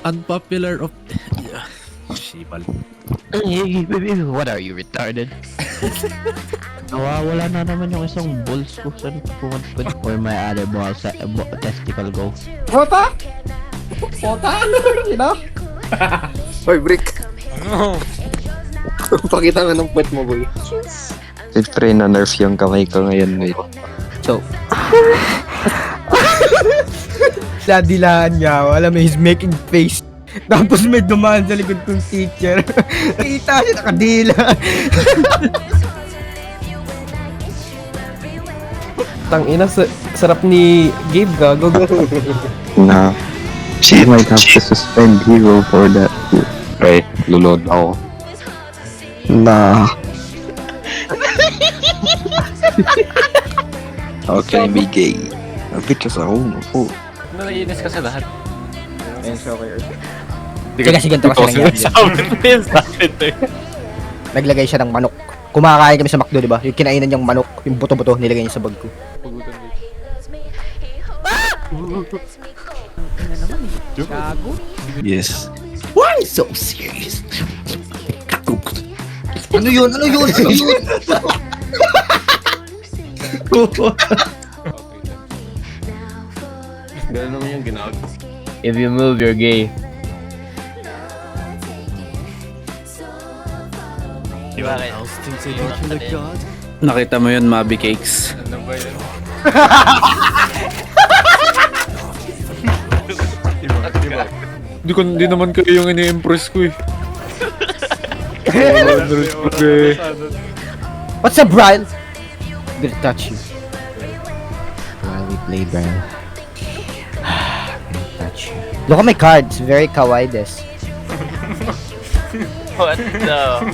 Unpopular of... Shibal. What are you, retarded? Nawawala na naman yung isang balls ko. Saan pumunta? Where my other balls, testicle go? Pota! Pota! You know? Hoy, Brick. Pakita nga ng puwet mo, boy. Siyempre, na-nerf yung kamay ko ngayon, wait. So, Dadilaan niya ako. Alam mo, he's making face. Tapos may dumaan sa likod kong teacher. Kita siya nakadila. Tangina, sarap ni Gabe gago. Na, she might have to suspend hero for that. Right, lulod ako. Na. Okay, be gay. Because ako. Naiinis kasi lahat. Sige, sige, ganito kasi nangyari. Naglagay siya ng manok. Kumakain kami sa McDo, di ba? Yung kinainan niyang manok, yung buto-buto, nilagay niya sa bag ko. Yes. Why so serious? Ano yun? Ano yun? Ano yun? Ganun naman yung ginagawa. if you move, you're gay. Nakita mo yun, Mabi Cakes. Ano ba yun? Di naman kayo yung ini-impress ko eh. What's up, Brian? I'm gonna touch you. While we play, Brian. Touch you. Look at my cards. Very kawaii this. What the?